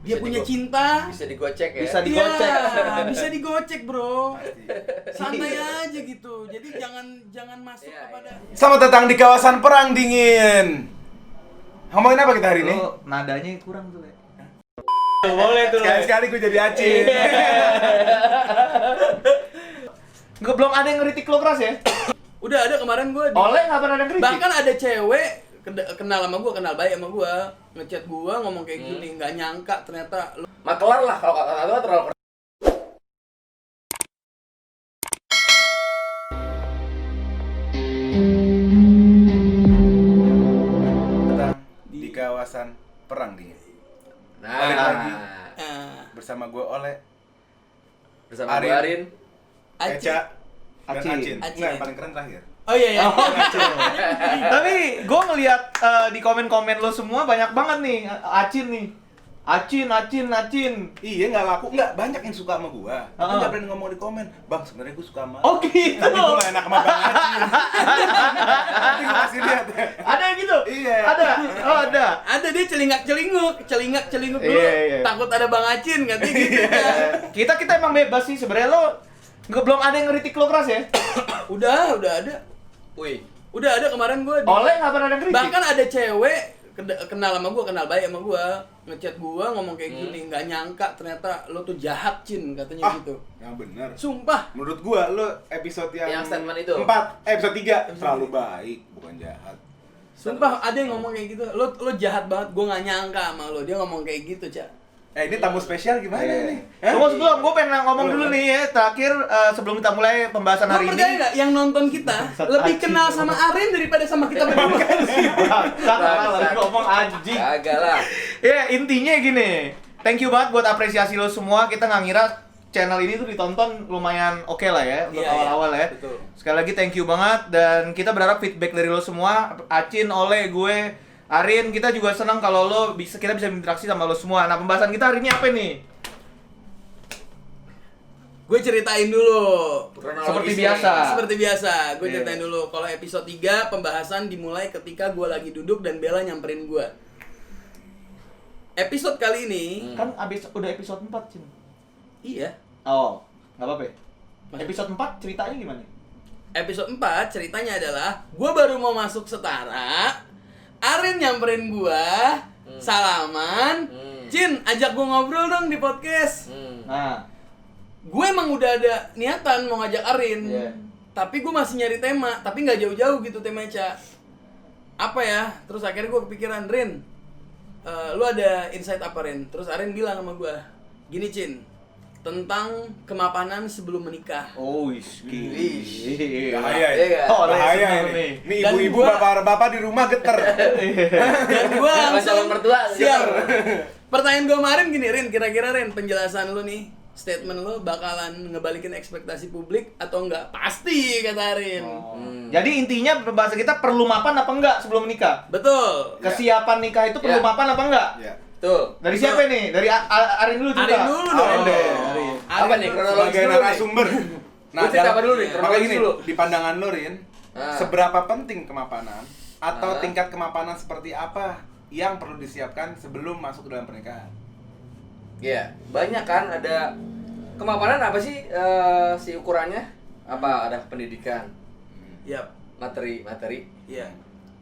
Dia punya cinta. Bisa digocek ya. Bisa digocek. Iya, bisa digocek, Bro. Santai aja gitu. Jadi jangan masuk kepada Selamat datang di kawasan perang dingin. Ngomongin apa kita hari ini? Lo nadanya kurang tuh, Le. Boleh tuh. Sekali-sekali gue jadi acin. Nggak, belum ada yang ngeritik lo keras ya? Udah ada kemarin gue Oleh nggak pernah ada yang ngeritik? bahkan ada cewek kenal sama gue, kenal baik sama gue, ngechat gue ngomong kayak gini, nggak nyangka ternyata lu Makelar lah kalau kata lu terlalu Datang di kawasan perang dingin. Balik Nah, lagi. Bersama gue Oleh, bersama Arin. gue Arin. Acin. Eca, dan Acin. Acin. Acin. Nggak, yang paling keren terakhir. Oh iya ya. Tapi gue ngeliat di komen-komen lo semua banyak banget nih Acin nih. Acin. Iya, nggak laku. Nggak, banyak yang suka sama gue. Tapi Heeh. nggak berani ngomong di komen. Bang, sebenarnya gue suka sama Oh gitu. tapi gue nggak enak sama Bang Acin. Nanti gue kasih lihat ya. Ada yang gitu? Iya. Ada. Oh ada. Ada dia celingak-celinguk dulu. Iya. Takut ada Bang Acin katanya gitu kan. Kita emang bebas sih sebenarnya lo. Nggak, belum ada yang ngeritik lo keras ya? Udah ada. Wih, Udah ada kemarin gue Oleh nggak pernah ada yang ngeritik? bahkan ada cewek kenal sama gue, kenal baik sama gue, ngechat gue ngomong kayak gini, nggak nyangka ternyata lo tuh jahat, Cin, katanya gitu. Yang bener. Sumpah. Menurut gue, lo episode Yang statement itu. 4, episode 3 selalu baik, bukan jahat. Sumpah ada yang ngomong kayak gitu. Lo jahat banget, gue nggak nyangka sama lo. Dia ngomong kayak gitu, Cak. Ini tamu spesial gimana Iya. nih? Hah? Tunggu sebelum, gue pengen ngomong dulu nih ya. Terakhir, sebelum kita mulai pembahasan Lo hari percaya ini. nggak yang nonton kita lebih kenal sama Arin daripada sama kita berdua? Lagi ngomong anjing. kagak lah. Ya intinya gini, thank you banget buat apresiasi lo semua. Kita nggak ngira channel ini tuh ditonton lumayan oke lah ya untuk Iya, awal-awal ya. betul. Sekali lagi thank you banget dan kita berharap feedback dari lo semua, Acin, Oleh, gue, Arin, kita juga senang kalau kita bisa berinteraksi sama lo semua. Nah pembahasan kita hari ini apa nih? Gue ceritain dulu. Seperti Kronologisnya. biasa. Seperti biasa, gue Iya. ceritain dulu. Kalau episode 3 pembahasan dimulai ketika gue lagi duduk dan Bella nyamperin gue. Episode kali ini, Kan udah episode 4, Cin. iya. Oh, nggak apa-apa ya? Maksud- Episode 4 ceritanya gimana? Episode 4 ceritanya adalah gue baru mau masuk setara, Arin nyamperin gue, salaman, Cin ajak gue ngobrol dong di podcast. Nah, Gue emang udah ada niatan mau ngajak Arin, Iya. tapi gue masih nyari tema, tapi nggak jauh-jauh gitu temanya, Ca. Apa ya? Terus akhirnya gue kepikiran, Rin, lu ada insight apa, Rin? Terus Arin bilang sama gue, gini, Cin, tentang kemapanan sebelum menikah. oh Bahaya Iya, ya. kan? Bahaya seneng ini. nih. Nih Dan ibu-ibu, gua- bapak-bapak di rumah geter. Dan gue Calon langsung mertua, siap. Pertanyaan gue kemarin gini, Rin, kira-kira Rin, penjelasan lu nih, statement lu bakalan ngebalikin ekspektasi publik atau enggak? Pasti, kata Rin. Jadi intinya pembahasan kita perlu mapan apa enggak sebelum menikah? Betul. Kesiapan nikah itu perlu Ya. mapan apa enggak? Ya. Tuh. Dari siapa nih? Dari Arin dulu juga. Arin dulu dong. Arin deh. Arin. Apa nih, dulu. kronologi Sebagai dulu nih? narasumber. Gua cerita apa dulu nih? Makanya Kronologis gini, dulu. di pandangan lo, Rin, Ah. seberapa penting kemapanan atau Ah. tingkat kemapanan seperti apa yang perlu disiapkan sebelum masuk ke dalam pernikahan? Iya, banyak kan ada kemapanan apa sih si ukurannya? Apa ada pendidikan, Yap. materi, Iya.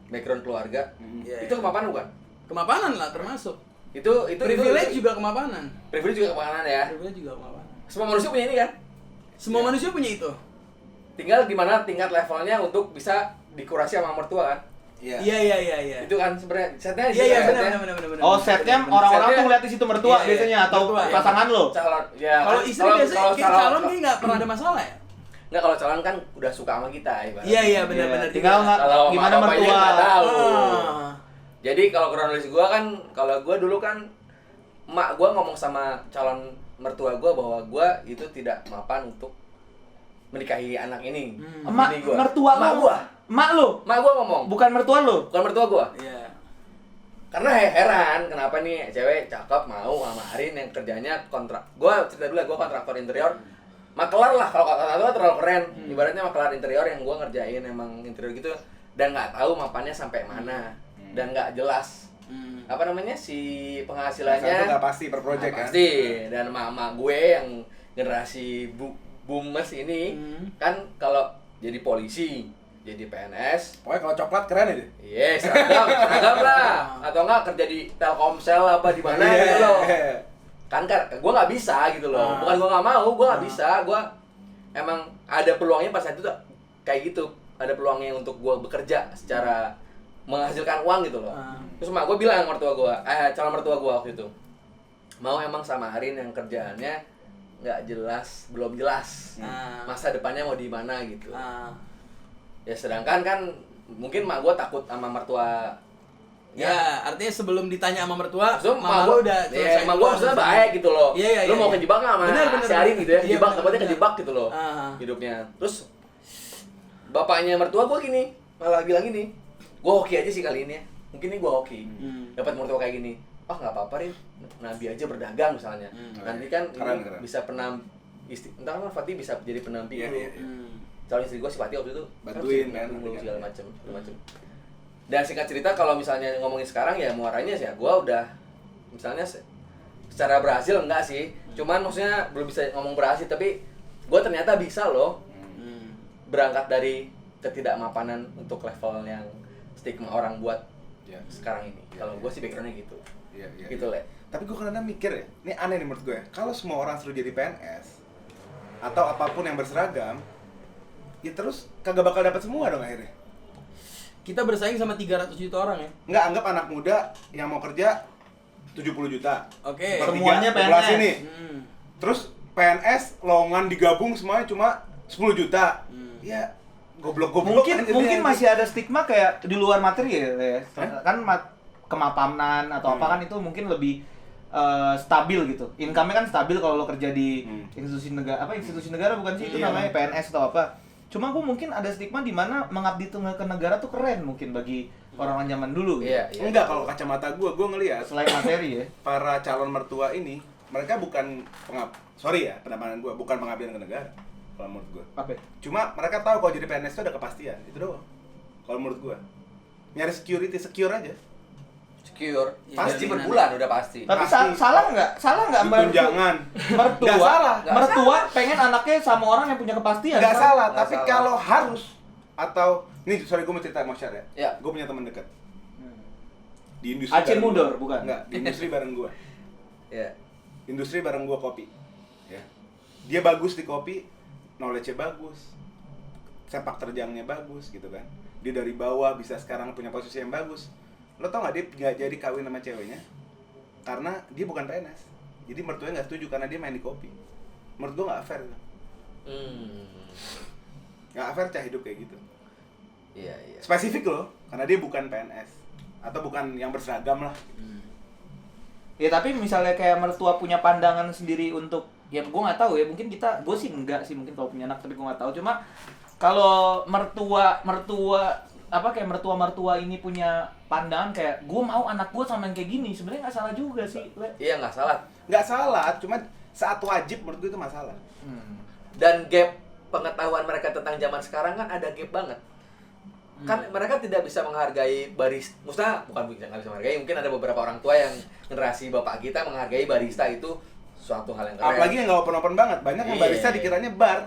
background keluarga. Iya, Itu iya. kemapanan bukan? Kemapanan lah termasuk. Itu Privilege juga kemapanan. privilege juga kemapanan ya. Privilege juga kemapanan. Semua manusia punya ini kan? Semua Iya. manusia punya itu. Tinggal gimana tingkat levelnya untuk bisa dikurasi sama mertua kan? Iya, iya. Itu kan sebenarnya setnya di Iya, iya, situ kan, benar, setnya. benar. Oh, setnya orang-orang Setnya- tuh ngeliat di situ mertua Iya, iya. biasanya atau Mertua, iya. pasangan lo. Calon, ya. Kalau kan? istri biasanya kayak calon dia nggak pernah ada masalah ya? Nggak, kalau calon kan udah suka sama kita ibaratnya. Iya, iya, benar-benar. Iya, tinggal nggak Kalau gimana bapaknya mertua. nggak tahu. Ah. Jadi kalau kronologis gua kan, kalau gua dulu kan emak gua ngomong sama calon mertua gua bahwa gua itu tidak mapan untuk menikahi anak ini. Emak Bini gua. mertua Emak lo. gua. Emak lo. Emak gua ngomong, Bukan mertua lo. bukan mertua gua. Iya. Karena heran kenapa nih cewek cakep mau sama Arin yang kerjanya kontrak. Gua cerita dulu ya, gua kontraktor interior. Makelar lah kalau kata gua terlalu keren. Ibaratnya makelar interior yang gua ngerjain emang interior gitu dan nggak tahu mapannya sampai mana dan nggak jelas. apa namanya si Itu penghasilannya nggak pasti per project nggak kan? pasti. Dan emak gue yang generasi boomers ini kan kalau jadi polisi, jadi PNS, Pokoknya kalau coklat keren aja. iya seragam lah, atau enggak kerja di Telkomsel apa di mana gitu loh. Kan gue nggak bisa gitu loh, bukan gue nggak mau, gue nggak bisa, gue emang ada peluangnya pas saat itu tuh kayak gitu, ada peluangnya untuk gue bekerja secara menghasilkan uang gitu loh. Terus mak gue bilang calon mertua gue waktu itu, mau emang sama Arin yang kerjaannya nggak jelas, belum jelas masa depannya mau di mana gitu. Ya sedangkan kan mungkin mak gue takut sama mertua. Ya, artinya sebelum ditanya sama mertua, So, mama gua lu udah ya, emang gue maksudnya baik gitu loh. Iya, Lu mau kejebak nggak sama Bener, si Arin gitu ya? Iya, Kejebak, bener, takutnya bener. kejebak gitu loh hidupnya. Terus bapaknya mertua gue gini, malah bilang gini, gue hoki aja sih kali ini ya. Mungkin ini gue hoki. Dapat mertua kayak gini. Oh nggak apa-apa Rin, Nabi aja berdagang misalnya. Nanti kan Keren, ini keren. bisa entar kan Fatih bisa jadi pendamping Iya, lu. iya, iya. Calon istri gue si Fatih waktu itu Bantuin, kan kan, mulu segala nantinya. macem. Dan singkat cerita kalau misalnya ngomongin sekarang ya muaranya sih ya gue udah misalnya secara berhasil enggak sih, cuman maksudnya belum bisa ngomong berhasil, tapi gue ternyata bisa loh berangkat dari ketidakmapanan untuk level yang stigma orang buat Iya. sekarang ini. Kalau gue sih backgroundnya gitu. Iya, iya. Gitu Le. Tapi gue kadang mikir ya, ini aneh nih menurut gue ya. Kalau semua orang suruh jadi PNS atau apapun yang berseragam, ya terus kagak bakal dapat semua dong akhirnya. Kita bersaing sama 300 juta orang ya. Nggak, anggap anak muda yang mau kerja 70 juta. Oke. Sepertiga Semuanya populasi PNS. nih. Terus PNS lowongan digabung semuanya cuma 10 juta. Ya goblok-goblok kan jadinya. Mungkin masih ada stigma kayak di luar materi ya. Kan kemapanan atau apa kan itu mungkin lebih stabil gitu. Income-nya kan stabil kalau lo kerja di institusi negara bukan sih itu Iya. namanya PNS atau apa. Cuma gue mungkin ada stigma di mana mengabdi ke negara tuh keren mungkin bagi orang-orang zaman dulu gitu. Iya. Enggak, kalau kacamata gue ngelihat Selain materi ya. para calon mertua ini, mereka bukan pendapat gue, bukan pengabdian ke negara kalau menurut gue. Apa? Cuma mereka tahu kalau jadi PNS itu ada kepastian, itu doang. Kalau menurut gue, nyari secure aja. Secure. Iya, Pasti jaminan. berbulan udah pasti. Tapi Pasti. salah nggak Tunjangan. mertua Nggak salah. mertua pengen anaknya sama orang yang punya kepastian. Nggak kan? salah, Nggak tapi salah. kalau harus atau nih sorry gue mau cerita sama Syar ya. Ya. Gue punya teman dekat di industri. Aceh bareng Mudor, gua. bukan? Nggak, di industri bareng gue. Iya. Industri bareng gue kopi. Ya. Dia bagus di kopi, knowledge-nya bagus, sepak terjangnya bagus gitu kan. Dia dari bawah bisa sekarang punya posisi yang bagus. Lo tau gak dia nggak jadi kawin sama ceweknya? Karena dia bukan PNS. Jadi mertuanya nggak setuju karena dia main di kopi. Menurut gue nggak fair itu. Nggak fair cah hidup kayak gitu. Iya. Spesifik loh, karena dia bukan PNS atau bukan yang berseragam lah. Ya tapi misalnya kayak mertua punya pandangan sendiri untuk ya gue nggak tahu ya, mungkin gue sih enggak sih mungkin kalau punya anak, tapi gue nggak tahu. Cuma kalau mertua ini punya pandangan kayak gue mau anak gue sama yang kayak gini, sebenarnya nggak salah juga sih, Le. Iya nggak salah. Nggak salah, cuma saat wajib menurut gue itu masalah. Dan gap pengetahuan mereka tentang zaman sekarang kan ada gap banget. Kan mereka tidak bisa menghargai barista. Maksudnya bukan nggak bisa menghargai, mungkin ada beberapa orang tua yang generasi bapak kita menghargai barista itu suatu hal yang keren. Apalagi yang nggak open banget, banyak yang Iya. barista dikiranya bar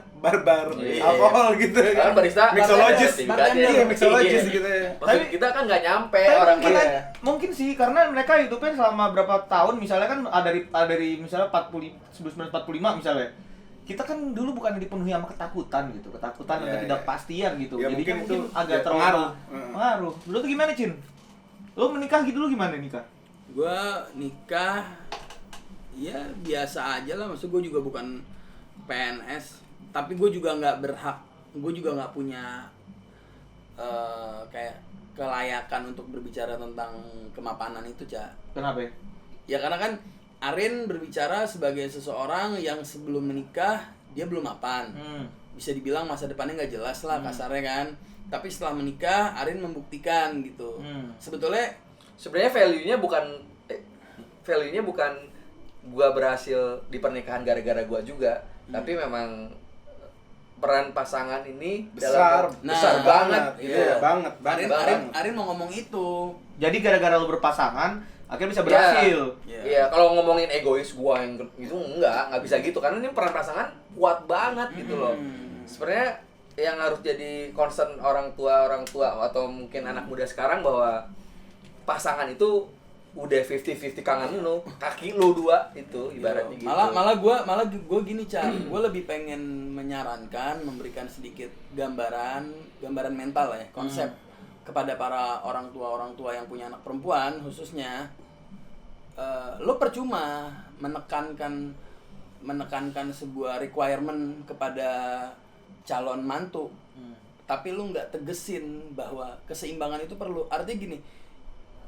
Iya. alkohol gitu Kan barista mixologist, bartender, iya mixologist iya. gitu ya. Maksud Tapi- kita kan nggak nyampe Tapi orang mungkin, iya. mungkin sih karena mereka hidupnya selama berapa tahun, misalnya kan ada dari misalnya 1945 misalnya. Kita kan dulu bukan dipenuhi sama ketakutan gitu, ketakutan Iya, dan iya. ketidakpastian gitu. Ya, Jadinya mungkin mungkin itu agak ya, trauma. pengaruh. Pengaruh. Lu tuh gimana, Cin? Lu menikah gitu dulu gimana nikah? Gua nikah ya biasa aja lah, maksud gue juga bukan PNS, tapi gue juga nggak berhak, gue juga nggak punya kayak kelayakan untuk berbicara tentang kemapanan itu, Cak. Kenapa ya? Ya karena kan Arin berbicara sebagai seseorang yang sebelum menikah dia belum mapan, bisa dibilang masa depannya nggak jelas lah kasarnya kan. Tapi setelah menikah Arin membuktikan gitu. Sebetulnya sebenarnya value-nya bukan gua berhasil di pernikahan gara-gara gua juga, tapi memang peran pasangan ini Besar, besar banget gitu. Iya, banget. Arin mau ngomong itu. Jadi gara-gara lu berpasangan, akhirnya bisa berhasil. Iya, kalau ngomongin egois gua yang itu enggak bisa gitu karena ini peran pasangan kuat banget gitu loh. Sebenarnya yang harus jadi concern orang tua atau mungkin anak muda sekarang bahwa pasangan itu udah 50-50 kangen lu, kaki lu dua itu ibaratnya gitu. Malah gua gini, Cak. Gua lebih pengen menyarankan, memberikan sedikit gambaran mental ya, konsep kepada para orang tua yang punya anak perempuan khususnya. Lo percuma menekankan sebuah requirement kepada calon mantu. Tapi lu nggak tegesin bahwa keseimbangan itu perlu. Artinya gini,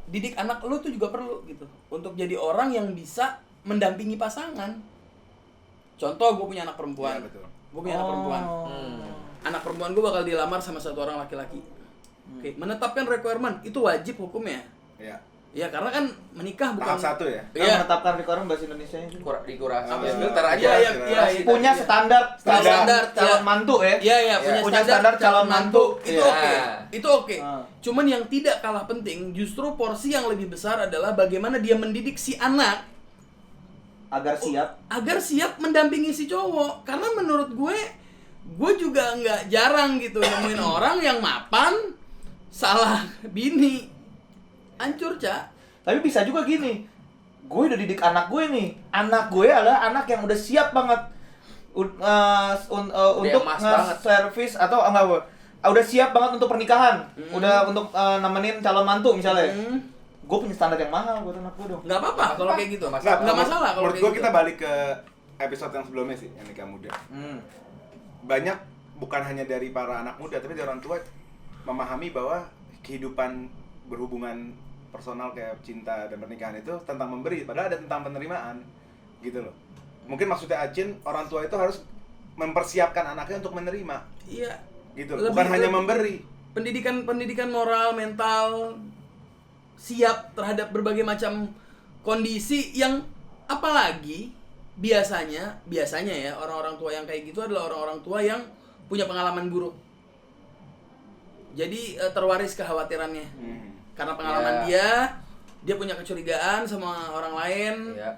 didik anak lu tuh juga perlu gitu untuk jadi orang yang bisa mendampingi pasangan. Contoh, gue punya anak perempuan. Iya, betul. Gue punya anak perempuan. Anak perempuan gue bakal dilamar sama satu orang laki-laki. Oke, menetapkan requirement itu wajib hukumnya. Iya. Ya karena kan menikah bukan Tahap 1 ya. Kan Iya. menetapkan requirement bahasa Indonesianya itu. Dikurasi Apa? ya, filter aja. Iya. Punya standar Standar, calon iya. mantu ya. Iya, Punya standar calon mantu. Itu Iya. oke. Itu oke. Ah. Cuman yang tidak kalah penting, justru porsi yang lebih besar adalah bagaimana dia mendidik si anak Agar siap. agar siap mendampingi si cowok. Karena menurut gue juga nggak jarang gitu nemuin orang yang mapan salah bini. Hancur, Cak. Tapi bisa juga gini, gue udah didik anak gue nih. Anak gue adalah anak yang udah siap banget untuk emas banget. nge-service atau enggak, udah siap banget untuk pernikahan. Udah untuk nemenin calon mantu misalnya. Gue punya standar yang mahal buat anak gue dong. Nggak apa-apa kalau kayak gitu. Nggak Nggak masalah kalau Menurut kayak gue gitu. kita balik ke episode yang sebelumnya sih, yang nikah muda. Banyak bukan hanya dari para anak muda, tapi dari orang tua memahami bahwa kehidupan berhubungan personal kayak cinta dan pernikahan itu tentang memberi, padahal ada tentang penerimaan gitu loh. Mungkin maksudnya Acin, orang tua itu harus mempersiapkan anaknya untuk menerima Iya. gitu loh. Bukan hanya memberi. Pendidikan moral, mental, siap terhadap berbagai macam kondisi yang apalagi biasanya ya orang-orang tua yang kayak gitu adalah orang-orang tua yang punya pengalaman buruk. Jadi terwaris kekhawatirannya. Karena pengalaman dia punya kecurigaan sama orang lain. Iya.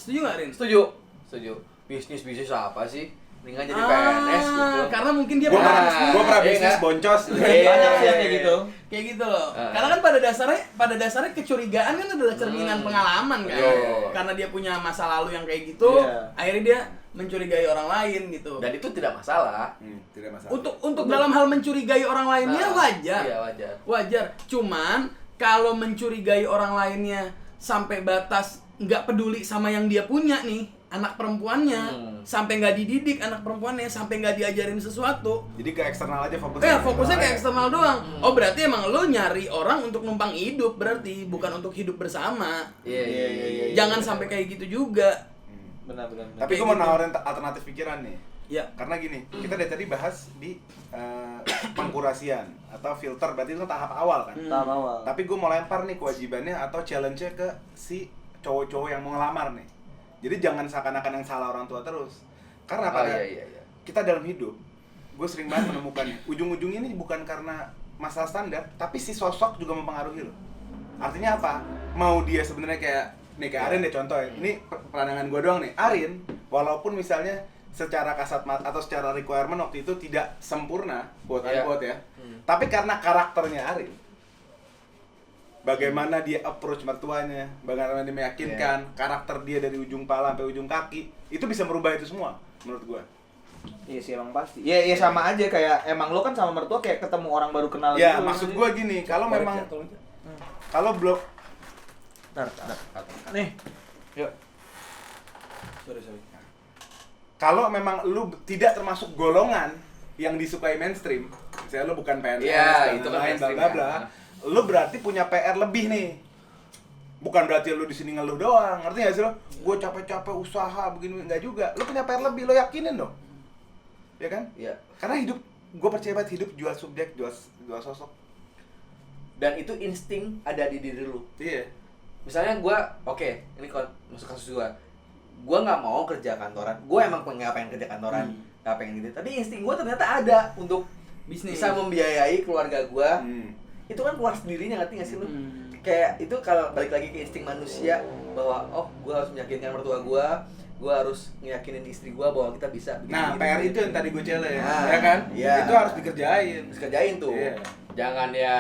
Setuju nggak, Rin? Setuju. Bisnis apa sih? Mendingan jadi PNS gitu. Karena mungkin dia Gue pernah pernah iya bisnis nggak? boncos. Banyak sih yang kayak gitu. kayak gitu loh. Karena kan pada dasarnya kecurigaan kan adalah cerminan pengalaman kan. Yo. Karena dia punya masa lalu yang kayak gitu, Iya. akhirnya dia mencurigai orang lain gitu. Dan itu tidak masalah. Tidak masalah. Untuk dalam hal mencurigai orang lainnya wajar. Iya, wajar. Wajar. Cuman kalau mencurigai orang lainnya sampai batas nggak peduli sama yang dia punya nih, anak perempuannya, sampai nggak dididik anak perempuannya, sampai nggak diajarin sesuatu. Jadi ke eksternal aja fokusnya. Fokusnya ke eksternal doang. Oh, berarti emang lo nyari orang untuk numpang hidup berarti, bukan untuk hidup bersama. Iya. Jangan sampai kayak gitu juga. Benar. Tapi gue mau nawarin alternatif pikiran nih. Ya. Karena gini, kita dari tadi bahas di pengkurasian atau filter, berarti itu tahap awal kan. Tahap awal. Tapi gue mau lempar nih kewajibannya atau challenge-nya ke si cowok-cowok yang mau ngelamar nih. Jadi jangan seakan-akan yang salah orang tua terus. Karena kita dalam hidup, gue sering banget menemukannya. Ujung-ujungnya ini bukan karena masalah standar, tapi si sosok juga mempengaruhi lo. Artinya apa? Mau dia sebenarnya kayak Arin deh contoh ya. Ini pandangan gue doang nih. Arin, walaupun misalnya secara kasat mata atau secara requirement waktu itu tidak sempurna, quote unquote ya. Tapi karena karakternya Arin, bagaimana dia approach mertuanya, bagaimana dia meyakinkan, karakter dia dari ujung pala sampai ujung kaki, itu bisa merubah itu semua menurut gua. Iya sih emang pasti. Iya sama aja kayak emang lo kan sama mertua kayak ketemu orang baru kenal Ya, gitu. maksud gua gini, kalau memang kalau belum Nih. Yuk. Sorry. Kalau memang lu tidak termasuk golongan yang disukai mainstream, misalnya lu bukan PNS, Iya, dan itu kan lain bla mainstream bla kan. bla, lu berarti punya PR lebih nih. Bukan berarti lu di sini ngeluh doang, ngerti gak sih lo? Gue capek-capek usaha begini, enggak juga. Lu punya PR lebih, lo yakinin dong. Ya kan? Iya. Karena hidup, gue percaya banget hidup jual subjek, jual sosok. Dan itu insting ada di diri lu. Iya. Misalnya ini kalau masuk kasus gue nggak mau kerja kantoran, gue emang nggak pengen kerja kantoran, nggak pengen gitu, tapi insting gue ternyata ada untuk Bisnis. bisa membiayai keluarga gue. Itu kan keluar sendirinya, ngerti nggak sih lu? kayak itu kalau balik lagi ke insting manusia bahwa gue harus meyakinkan mertua gue harus ngeyakinin istri gue bahwa kita bisa begini, Nah, begini, PR begini. itu yang tadi gue challenge, Nah, ya kan? iya. Itu harus dikerjain. Harus kerjain tuh. Iya. Jangan ya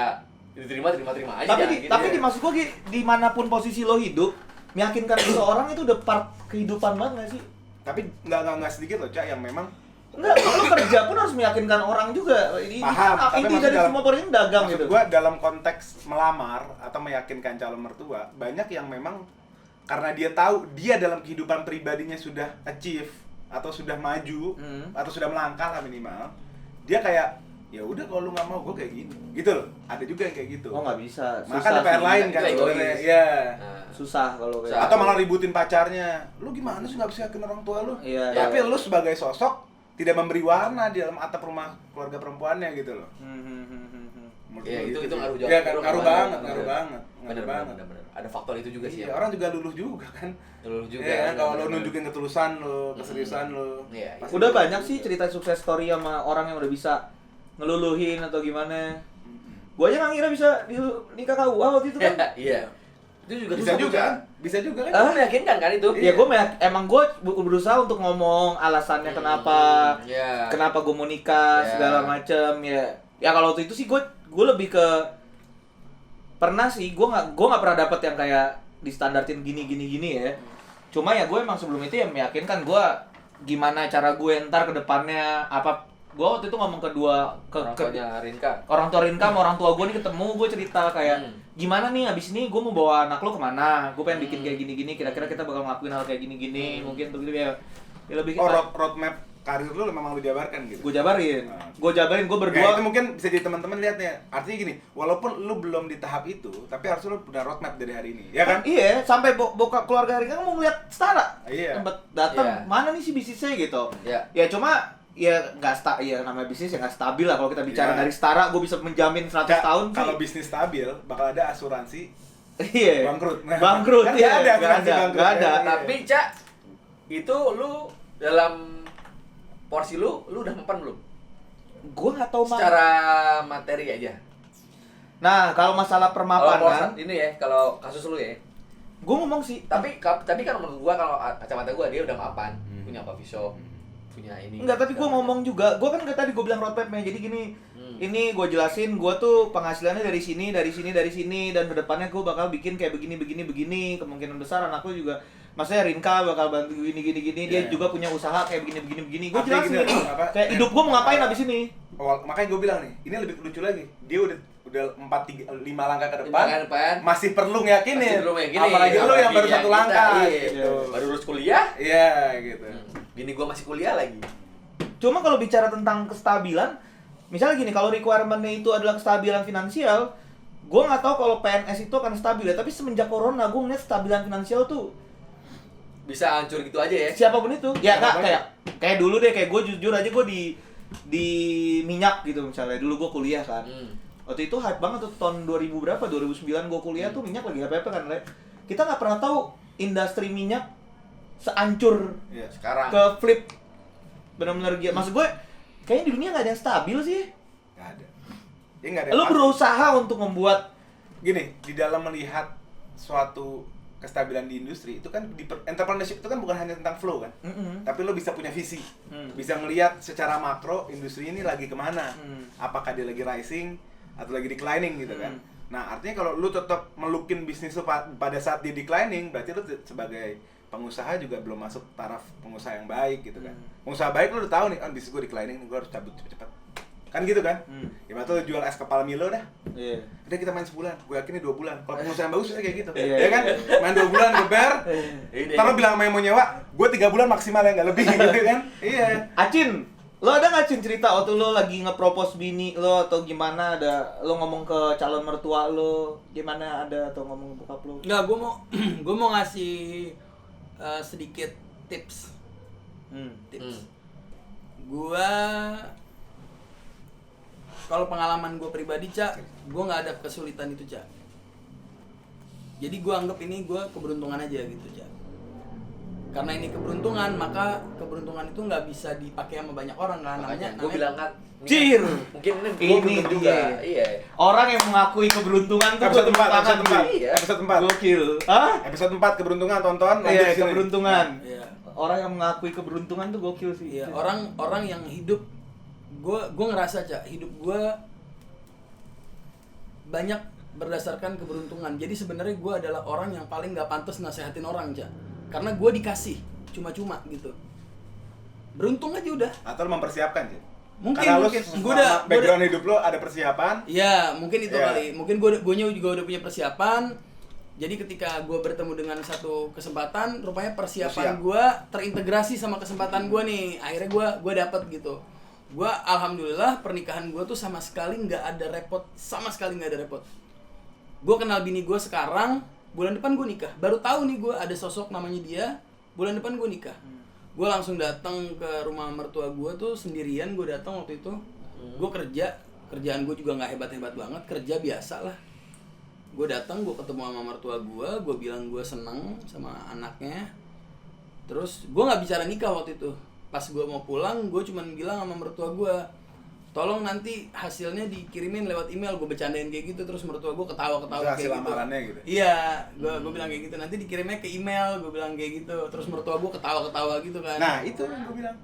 diterima aja. Tapi jangan di, gitu tapi ya. di maksud gua dimanapun posisi lo hidup, meyakinkan seseorang itu udah part kehidupan banget nggak sih? Tapi nggak sedikit loh, Cak, yang memang Enggak, lo kerja pun harus meyakinkan orang juga. Ini paham. kan Tapi inti maksud dari dalam- semua pekerjaan dagang maksud gitu. gue dalam konteks melamar atau meyakinkan calon mertua, banyak yang memang karena dia tahu dia dalam kehidupan pribadinya sudah achieve atau sudah maju atau sudah melangkah lah minimal, dia kayak ya udah kalau lu nggak mau gue kayak gini gitu loh. Ada juga yang kayak gitu. Oh nggak bisa. Maka ada PR sih. lain kan Itu sebenarnya. egois. Iya. Nah, Susah kalau kayak. Susah. Atau malah ributin pacarnya. Lu gimana sih nggak bisa yakin orang tua lu? Iya. Tapi lu sebagai sosok tidak memberi warna di dalam atap rumah keluarga perempuannya gitu loh. Menurut Iya, gua itu gitu sih. ngaruh Iya kan, ngaruh banget, Bener. ngaruh banget. Bener, Ngaruh banget. bener. Ada faktor itu juga sih. Iya, ya. orang juga luluh juga kan. Luluh juga. Iya kan, kalau lo bener. nunjukin ketulusan lo, keseriusan lo. Iya, pasti Udah lo banyak juga. sih cerita sukses story sama orang yang udah bisa ngeluluhin atau gimana. Gua aja nggak kira bisa nikah KUA waktu itu kan. Iya. Itu juga Bisa susah juga, bisa juga kan. Lu meyakinkan kan itu? Ya gue emang gue berusaha untuk ngomong alasannya kenapa, Iya. kenapa gue mau nikah Iya. segala macem ya. Ya kalau waktu itu sih gue lebih ke pernah sih gue nggak pernah dapet yang kayak distandartin gini ya. Cuma ya gue emang sebelum itu ya meyakinkan gue gimana cara gue ntar ke depannya apa. Gue waktu itu ngomong ke Orang tuanya Rinka. orang tua Rinka sama orang tua gue nih ketemu, gue cerita kayak gimana nih abis ini gue mau bawa anak lo kemana, gue pengen bikin kayak gini-gini, kira-kira kita bakal ngelakuin hal kayak gini-gini, mungkin tuh gitu ya lebih Oh, roadmap karir lu memang lu jabarkan gitu. gue jabarin, Nah. gue berdua. Ya, itu mungkin bisa jadi teman-teman lihat ya. Artinya gini, walaupun lu belum di tahap itu, tapi harus lu punya roadmap dari hari ini, ya kan? Iya, sampai bokap keluarga Rinka mau ngeliat Setara, Iya. tempat datang Iya. mana nih sih bisnisnya gitu. Iya. Ya cuma ya nggak ya namanya bisnis ya nggak stabil lah kalau kita bicara Iya. dari Setara, gue bisa menjamin 100 Cak, tahun sih. kalau bisnis stabil bakal ada asuransi Iya. bangkrut. Nah, Bangkrut kan ya. nggak ada asuransi bangkrut. Nggak ada. Iya. Tapi Cak, itu lu dalam porsi lu udah mempan belum? Gue nggak tahu mah. Secara materi aja. Nah, kalau masalah Kalau permapanan, ini ya, kalau kasus lu ya. gue ngomong sih. Tapi kan menurut gua kalau kacamata gua dia udah mapan, punya coffee shop, punya ini. Enggak, tapi gue ngomong juga. Gue kan tadi gue bilang roadmapnya. Jadi gini, ini gue jelasin. Gue tuh penghasilannya dari sini, dan kedepannya gue bakal bikin kayak begini. Kemungkinan besar anak lu juga. Maksudnya Rinka bakal bantu gini. Dia Iya. juga punya usaha kayak begini. Gue Artinya jelasin. gini, apa? Kayak hidup gue mau ngapain abis ini. Makanya gue bilang nih, ini lebih lucu lagi. Dia udah 5 langkah ke Lima langkah depan, ke depan. masih perlu ngeyakinin. Masih perlu ngeyakinin. Apalagi lu yang baru Apalagi satu yang langkah. kita, iya. Gitu. Baru lulus kuliah. Iya, gitu. Bini gua masih kuliah lagi. Cuma kalau bicara tentang kestabilan, misalnya gini, kalau requirement-nya itu adalah kestabilan finansial, gue nggak tahu kalau PNS itu akan stabil ya. Tapi semenjak corona, gue ngeliat kestabilan finansial tuh Bisa hancur gitu aja ya. siapapun itu ya kak Siapapun. kayak dulu deh, kayak gue jujur aja gue di minyak gitu misalnya. Dulu gue kuliah kan, waktu itu hype banget tuh tahun 2000 berapa 2009 gue kuliah tuh minyak lagi apa kan Le. Kita nggak pernah tahu industri minyak seancur Iya. Sekarang. ke flip benar-benar gila. Maksud gue kayaknya di dunia nggak ada yang stabil sih. Nggak ada. Ya nggak ada. Lu Pasti. berusaha untuk membuat Gini, di dalam melihat suatu kestabilan di industri itu kan entrepreneurship itu kan bukan hanya tentang flow kan, tapi lo bisa punya visi, bisa ngelihat secara makro industri ini lagi kemana, apakah dia lagi rising atau lagi declining gitu kan. Nah artinya kalau lo tetap melukin bisnis lo pada saat dia declining, berarti lo sebagai pengusaha juga belum masuk taraf pengusaha yang baik gitu kan. Pengusaha baik lo udah tahu nih, bisnis gue declining, gue harus cabut cepet-cepet. Kan gitu kan? Gimana tuh jual es kepala Milo dah. Iya. Udah kita main sebulan, gue yakin ini 2 bulan. Kalau pengusaha yang bagus sih kayak gitu. Iya. Ya kan? Main 2 bulan geber. Ntar lo bilang sama yang mau nyewa, gue 3 bulan maksimal ya, nggak lebih gitu kan? Iya. Acin, lo ada nggak Cin cerita waktu lo lagi nge-propose bini lo atau gimana, ada lo ngomong ke calon mertua lo gimana, ada atau ngomong ke bokap lo? Enggak, gue mau ngasih sedikit tips. Gua kalau pengalaman gue pribadi, Cak, gue nggak ada kesulitan itu, Cak. Jadi gue anggap ini gue keberuntungan aja gitu, Cak. karena ini keberuntungan, maka keberuntungan itu nggak bisa dipakai sama banyak orang kan. Makanya gue namanya bilang kan Cir. mungkin Ini ini gue juga. dia. Iya. Orang yang mengakui keberuntungan tuh Episode 4, tangan, episode 4. Iya. Episode 4. Gokil. Hah? Episode 4 keberuntungan, tonton lanjut Iya, di sini. keberuntungan. Iya. Orang yang mengakui keberuntungan tuh gokil sih. Iya, orang yang hidup, gue ngerasa Cak, hidup gue banyak berdasarkan keberuntungan. Jadi sebenarnya gue adalah orang yang paling nggak pantas nasehatin orang, Cak, karena gue dikasih cuma-cuma gitu. Beruntung aja udah. Atau lu mempersiapkan sih. Mungkin, Karena mungkin. lu Gua udah- background hidup lu ada persiapan. Iya, mungkin itu Iya. kali. Mungkin gue juga udah punya persiapan. Jadi ketika gue bertemu dengan satu kesempatan, rupanya persiapan Siap. gue terintegrasi sama kesempatan gue nih. Akhirnya gue dapet gitu. Gue alhamdulillah pernikahan gue tuh sama sekali nggak ada repot, sama sekali nggak ada repot. Gue kenal bini gue sekarang, bulan depan gue nikah. Baru tahu nih gue ada sosok namanya dia, bulan depan gue nikah. Gue langsung datang ke rumah mertua gue tuh sendirian. Gue datang waktu itu, gue kerjaan gue juga nggak hebat-hebat banget, kerja biasa lah. Gue datang, gue ketemu sama mertua gue bilang gue seneng sama anaknya. Terus gue nggak bicara nikah waktu itu. Pas gue mau pulang, gue cuman bilang sama mertua gue, tolong nanti hasilnya dikirimin lewat email. Gue bercandain kayak gitu, terus mertua gue ketawa-ketawa Hasil kayak gitu. lamarannya gitu? Iya, gue bilang kayak gitu, nanti dikirimnya ke email. Gue bilang kayak gitu, terus mertua gue ketawa-ketawa gitu kan. Nah, itu yang gue bilang.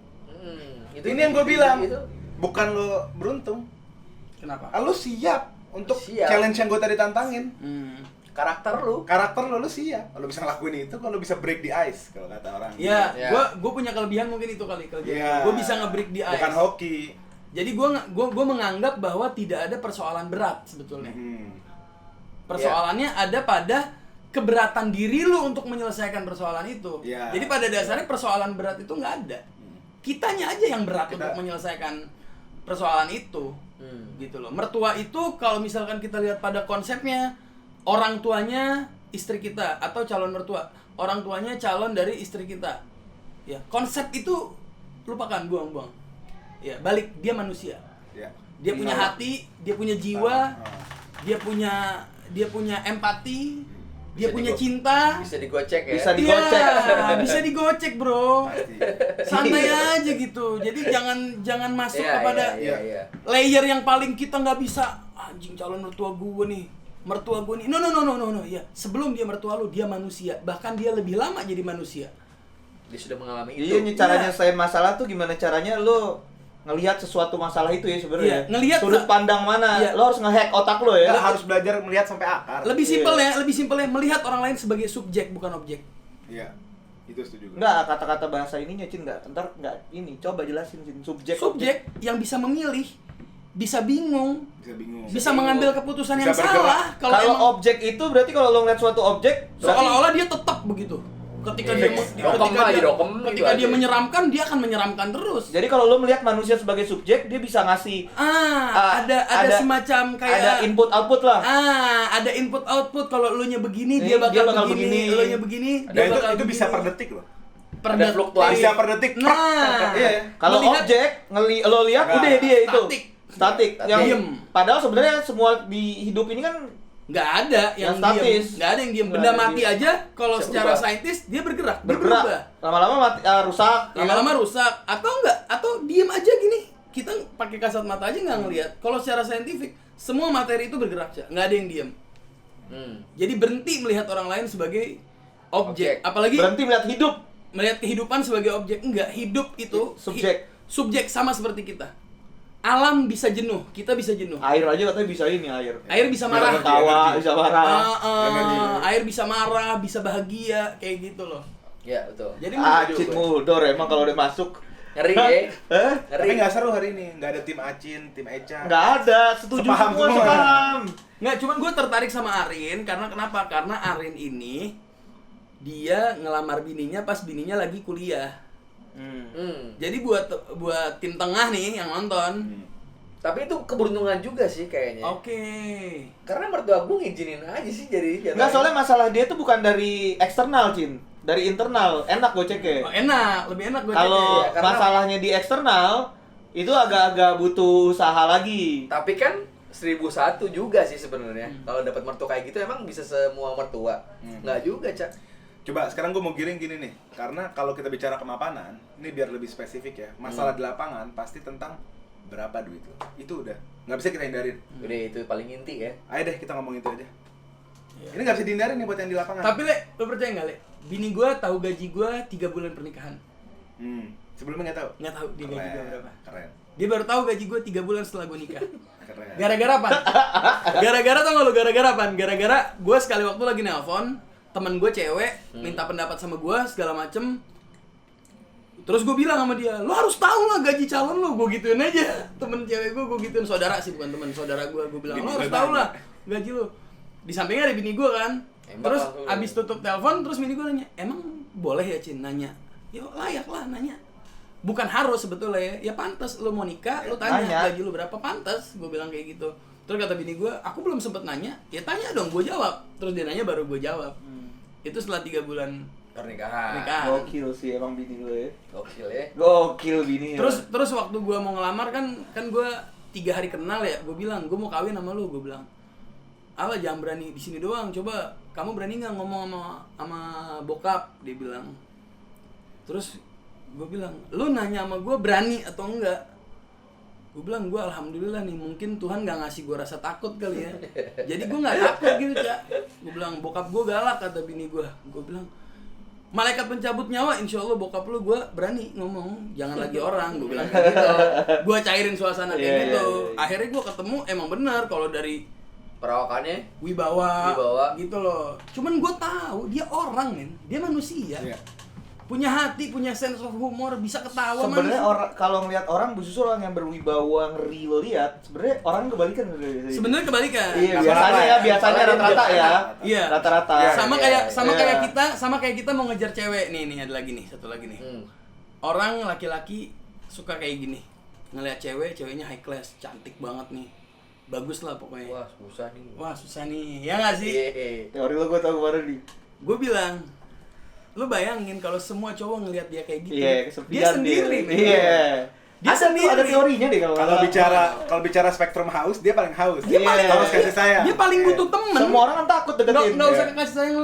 Itu Ini yang gue bilang. Itu Bukan lo beruntung. Kenapa? Lu siap untuk Siap. challenge yang gue tadi tantangin. karakter lu. Karakter lu siap. Lu bisa ngelakuin itu kalau bisa break the ice kalau kata orang. Iya, Iya. gue punya kelebihan mungkin itu kali kelebihan. Iya. Gue bisa nge-break the ice. Bukan hoki. Jadi gue menganggap bahwa tidak ada persoalan berat sebetulnya. Persoalannya ada pada keberatan diri lu untuk menyelesaikan persoalan itu. Iya. Jadi pada dasarnya persoalan berat itu nggak ada. Kitanya aja yang berat Kita- untuk menyelesaikan persoalan itu. Gitu loh. Mertua itu kalau misalkan kita lihat pada konsepnya, orang tuanya istri kita atau calon mertua, orang tuanya calon dari istri kita. Ya, konsep itu lupakan, buang-buang. Ya, balik, dia manusia. Ya. Dia punya Sama. hati, dia punya jiwa, Sama. dia punya empati, dia Bisa punya digo- cinta. Bisa digocek ya. Bisa digocek. Iya, bisa digocek, Bro. Pasti. Santai aja gitu. Jadi jangan masuk Iya, kepada iya. layer yang paling kita nggak bisa. Anjing, calon mertua gue nih. Mertua gue nih. No. Ya, sebelum dia mertua lu, dia manusia. Bahkan dia lebih lama jadi manusia. Dia sudah mengalami Iya, itu. caranya Iya. saya masalah tuh gimana caranya lo ngelihat sesuatu masalah itu ya sebenarnya. Iya, ngelihat sudut nggak- pandang mana. Iya. Lo harus nge-hack otak lo ya. Kita harus belajar melihat sampai akar. Lebih simpelnya melihat orang lain sebagai subjek bukan objek. Iya. Itu setuju gue. Enggak, kata-kata bahasa ininya Cin, enggak. Ntar enggak ini, coba jelasin Cin. Subjek. Subjek yang bisa memilih, bisa bingung, Bisa bingung. bisa mengambil keputusan Bisa yang bergerak. salah. Kalau emang objek itu berarti kalau lo ngeliat suatu objek berarti seolah-olah dia tetap begitu. Ketika Iya, dia dokem aja, dokem ketika gitu dia aja. menyeramkan, dia akan menyeramkan terus. jadi kalau lo melihat manusia sebagai subjek, dia bisa ngasih Ada semacam kayak ada input output lah. ada input output. Kalau elunya begini, Nih, dia bakal begini, begini. elunya begini, Dan dia itu, bakal itu bisa begini. per detik loh. Per Ada detik. fluktuasi. Bisa per detik. Nah, Iya. Kalau melihat- objek lo lihat Nah, udah dia itu statik. statik. Yang Diem. padahal sebenarnya semua di hidup ini kan nggak ada yang Yang statis. diem, nggak ada yang diem. Nggak Benda ada mati diem. aja kalau Bisa secara berubah. saintis dia bergerak, dia bergerak, berubah. lama-lama mati, rusak. ya kan? Lama-lama rusak atau enggak, atau diem aja gini. Kita pakai kasat mata aja nggak ngelihat. Kalau secara saintifik semua materi itu bergerak, Cak. Nggak ada yang diem. Jadi berhenti melihat orang lain sebagai objek. Objek. Apalagi Berhenti melihat hidup. melihat kehidupan sebagai objek. Enggak, hidup itu Subjek. subjek sama seperti kita. Alam bisa jenuh, kita bisa jenuh. Air aja katanya bisa ini air. Air bisa Bisa marah. ketawa, bisa marah. Energi. Air bisa marah, bisa bahagia, kayak gitu loh. Ya, betul. Jadi Acit Muldor emang kalau udah masuk. Ngeri ya. Eh? Ngeri. Tapi nggak seru hari ini. Nggak ada tim Acin, tim Eca. Nggak ada, setuju Sepaham semua, semua. sepaham. nggak, cuman gue tertarik sama Arin karena kenapa? Karena Arin ini dia ngelamar bininya pas bininya lagi kuliah. Jadi buat tim tengah nih yang nonton. Tapi itu keberuntungan juga sih kayaknya. Oke. Karena mertua gue ngizinin aja sih jadi. Nggak, soalnya masalah dia tuh bukan dari eksternal, Cin. Dari internal, enak goceknya. Oh, enak, lebih enak gue Kalau Iya, karena- masalahnya di eksternal, itu agak-agak butuh usaha lagi. Tapi kan 1001 juga sih sebenarnya. Kalau dapat mertua kayak gitu emang bisa semua mertua. Nggak juga, Cak. Coba sekarang gue mau giring gini nih, karena kalau kita bicara kemapanan, ini biar lebih spesifik ya. Masalah di lapangan pasti tentang berapa duit lo. Itu udah nggak bisa kita hindarin. Udah itu paling inti ya. Ayo deh kita ngomong itu aja. Iya. Ini nggak bisa dihindarin nih buat yang di lapangan. Tapi Le, lo percaya nggak Le? Bini gue tahu gaji gue 3 bulan pernikahan. Sebelumnya nggak tahu. Nggak tahu dia gaji gue Keren, berapa. Keren. Dia baru tahu gaji gue 3 bulan setelah gue nikah. Keren. Gara-gara apa? Gara-gara tau gak lo gara-gara apa? Gara-gara gue sekali waktu lagi nelpon temen gue cewek minta pendapat sama gue segala macem. Terus gue bilang sama dia, lo harus tahu lah gaji calon lo. Gue gituin aja temen cewek gue gituin, saudara sih bukan temen, saudara gue bilang lo harus tahu lah gaji lo. Di sampingnya ada bini gue kan. Terus abis tutup telepon terus bini gue nanya, emang boleh ya Cin nanya? Ya layak lah nanya. Bukan harus sebetulnya ya pantas lo mau nikah lo tanya gaji lo berapa, pantas gue bilang kayak gitu. Terus kata bini gue, aku belum sempet nanya, ya tanya dong, gue jawab. Terus dia nanya baru gue jawab. Itu setelah 3 bulan Pernikahan. Gokil sih emang bini gue. Gokil ya. Gokil bini. Terus waktu gue mau ngelamar kan gue 3 hari kenal ya, gue bilang gue mau kawin sama lu, gue bilang Ala jangan berani di sini doang, coba kamu berani nggak ngomong sama bokap, dia bilang. Terus gue bilang, lu nanya sama gue berani atau enggak? Gue bilang, gue alhamdulillah nih, mungkin Tuhan nggak ngasih gue rasa takut kali ya. Jadi gue nggak takut gitu Cak. Gue bilang, bokap gue galak kata bini gue. Gue bilang, malaikat pencabut nyawa, insya Allah bokap lu gue berani ngomong, jangan lagi orang. Gue bilang kayak gitu. Gue cairin suasana kayak gitu. Akhirnya gue ketemu, emang benar kalau dari Perawakannya wibawa gitu loh. Cuman gue tahu dia orang men, dia manusia. Iya. Punya hati, punya sense of humor, bisa ketawa. Sebenarnya orang kalau ngelihat orang justru orang yang berwibawa ngeri lo lihat, sebenarnya orang kebalikan. Sebenarnya kebalikan. Iya, biasanya rata-rata ya. Iya. Rata-rata. Sama kayak kita mau ngejar cewek. Nih ada lagi nih, satu lagi nih. Orang laki-laki suka kayak gini. Ngelihat ceweknya high class, cantik banget nih. Bagus lah pokoknya. Wah, susah nih. Ya nggak sih? Teori lo gue tau kemarin nih. Gue bilang, lu bayangin kalau semua cowok ngelihat dia kayak gitu. Iya, dia sendiri. Iya. Dia sendiri. Ada teorinya deh Kalau bicara spektrum haus, dia paling haus. Dia paling harus kasih sayang. Dia paling butuh temen. Semua orang kan takut deketin. Nggak usah kasih sayang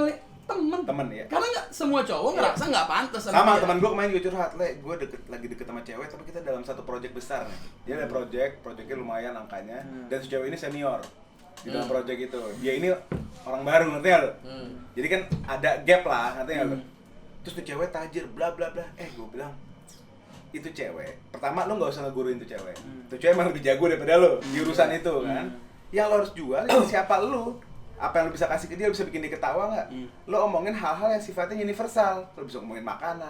temen ya. Karena nggak semua cowok ngerasa nggak pantas sama dia. Teman gue kemarin juga curhat, gue lagi deket sama cewek tapi kita dalam satu project besar nih. Dia ada projectnya lumayan angkanya dan si cewek ini senior di dalam project itu. Dia ini orang baru, ngerti nggak lo? Jadi kan ada gap lah, ngerti nggak lo? Terus tuh cewek tajir bla bla bla. Gue bilang itu cewek. Pertama lo nggak usah ngeguruin tuh cewek. Tuh cewek emang lebih jago daripada lo di urusan itu kan. Yang lo harus jual siapa lo? Apa yang lo bisa kasih ke dia, bisa bikin dia ketawa nggak? Lo omongin hal-hal yang sifatnya universal. Lo bisa ngomongin makanan,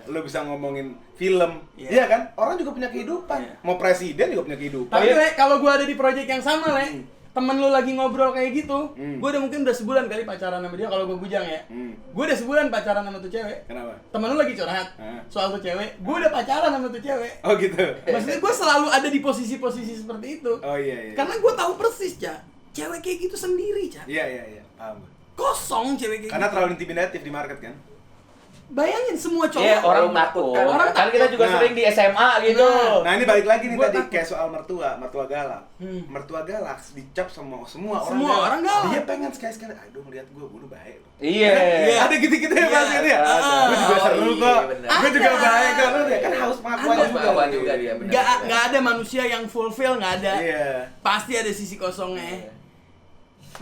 lo bisa ngomongin film, iya kan? Orang juga punya kehidupan. Mau presiden juga punya kehidupan. Tapi Le, kalau gue ada di project yang sama Le, temen lu lagi ngobrol kayak gitu, gue mungkin udah sebulan kali pacaran sama dia kalau gue bujang ya. Gue udah sebulan pacaran sama tuh cewek. Kenapa? Temen lu lagi curhat soal tuh cewek, gue udah pacaran sama tuh cewek. Oh gitu. Maksudnya gue selalu ada di posisi-posisi seperti itu. Oh iya. Karena gue tahu persis Cak, cewek kayak gitu sendiri Cak. Iya, paham. Kosong cewek kayak Karena gitu. terlalu intimidatif di market kan. Bayangin semua cowok. Iya, orang takut. Orang Kan kita juga sering di SMA gitu. Nah ini balik lagi nih Gua tadi takut. kayak soal mertua galak. Mertua galak dicap semua orang galak. Dia pengen sekali-sekali, aduh ngeliat gue baik. Iya. Ada gitu-gitu ya pasti ya. Gue juga seru kok. Gue juga baik kok. Lu kan haus pengakuan juga dia benar. Nggak ada manusia yang fulfill, nggak ada. Iya. Pasti ada sisi kosongnya.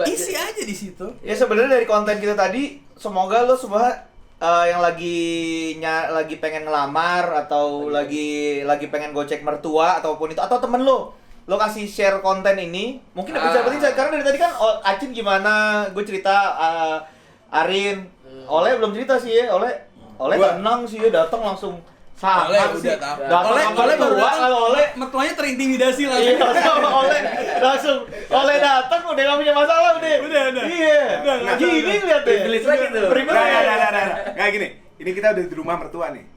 Isi aja di situ. Ya sebenarnya dari konten kita tadi, semoga lo semua yang lagi pengen ngelamar atau lagi pengen gocek mertua ataupun itu atau temen lo kasih share konten ini mungkin bisa dapat insight karena dari tadi kan Acin gimana gue cerita Arin Oleh belum cerita sih ya Oleh tenang sih ya datang langsung sama sih Oleh baru datang mertuanya terintimidasi lah. Iya, Oleh datang udah gak punya masalah udah. Iya. Gini lihat deh. Privilege lagi tuh. Kayak gini. Ini kita udah di rumah mertua nih.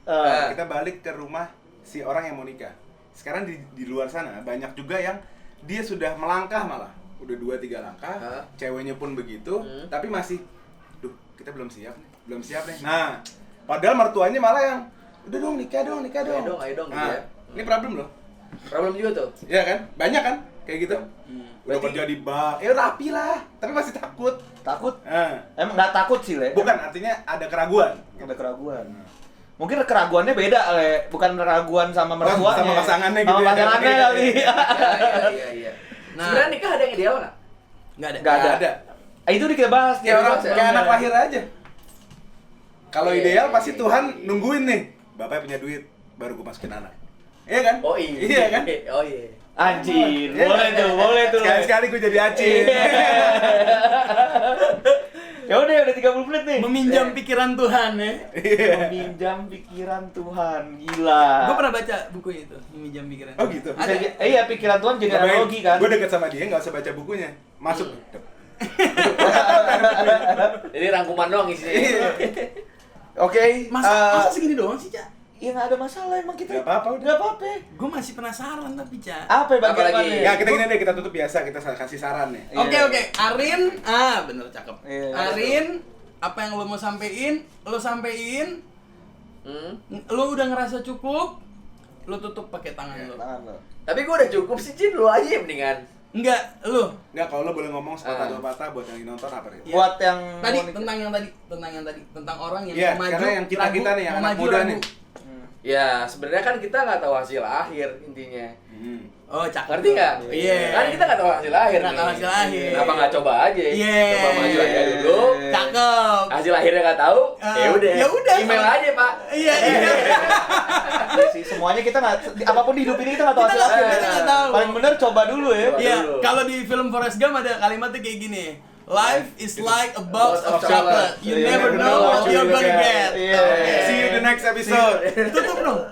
Kita balik ke rumah si orang yang mau nikah. Sekarang di luar sana banyak juga yang dia sudah melangkah malah. Udah 2-3 langkah. Ceweknya pun begitu, tapi masih kita belum siap nih. Nah, padahal mertuanya malah yang udah dong nikah dong. Ayo dong Nah, ini problem loh. Problem juga tuh. Iya kan? Banyak kan? kayak gitu. Udah Berarti- kerja di bar, rapi lah, tapi masih takut. Takut? Eh, Emang nggak takut sih, Le. bukan, artinya ada keraguan. Ada keraguan. Mungkin keraguannya beda, Le. Bukan keraguan sama mertuanya. Sama pasangannya gitu Sama ya. pasangannya kali. Iya. Nah. Sebenarnya nikah ada yang ideal nggak? Nggak ada. Nggak ada. Itu kita bahas Kayak orang, Iya, kayak anak lahir aja. Kalau Iya, ideal iya, pasti iya. Tuhan nungguin nih, bapaknya punya duit, baru gue masukin anak. Iya kan? Oh iya. Iya kan? Oh iya. Anjir, Iya. boleh tuh. Sekali-sekali gue jadi acin. Ya udah 30 menit nih. Meminjam pikiran Tuhan ya. Meminjam pikiran Tuhan, gila. Gue pernah baca bukunya itu, meminjam pikiran. Oh gitu. Bisa iya, pikiran Tuhan jadi analogi kan. Gue deket sama dia, nggak usah baca bukunya. Masuk. Jadi rangkuman doang isinya. Iya. Oke. Masa segini doang sih, Cak? Ya nggak ada masalah emang kita. Nggak apa-apa, udah. Nggak apa-apa. Gue masih penasaran tapi, Cak. Apa bagian Apalagi? mana? Ya kita gini deh, kita tutup biasa, kita kasih saran nih. Iya. Oke. Arin, bener cakep. Iya. Arin, apa yang lo mau sampein, lo sampein. Hmm. Lo udah ngerasa cukup, lo tutup pakai tangan lo. Tangan lo. Tapi gue udah cukup sih, Cin. Lu aja mendingan. Enggak, lo. Nggak, kalau lo boleh ngomong sepatah dua patah buat yang nonton apa Rin? Iya. Buat yang Tadi mau nikah. tentang orang yang Iya, mau maju, karena yang kita nih, yang mau anak maju, muda ragu. nih. Ya, sebenarnya kan kita nggak tahu hasil akhir intinya. Oh, cakep. Ngerti nggak? Iya. Kan kita nggak tahu hasil akhir. Nggak tahu nih. hasil akhir. Kenapa nggak coba aja? Iya. Coba maju aja dulu. Cakep. Hasil akhirnya nggak tahu. Ya udah. ya udah. Email aja, Pak. Iya. Iya sih, semuanya kita nggak, apapun di hidup ini kita nggak tahu Kita hasil nggak- akhir. kita nggak tahu. Paling bener coba dulu ya. Coba. Iya, dulu. kalau di film Forrest Gump ada kalimatnya kayak gini. Life is like a box of chocolate. You Iya, never know what you're gonna get. Iya. Oke. See you the next episode. Tutup dong.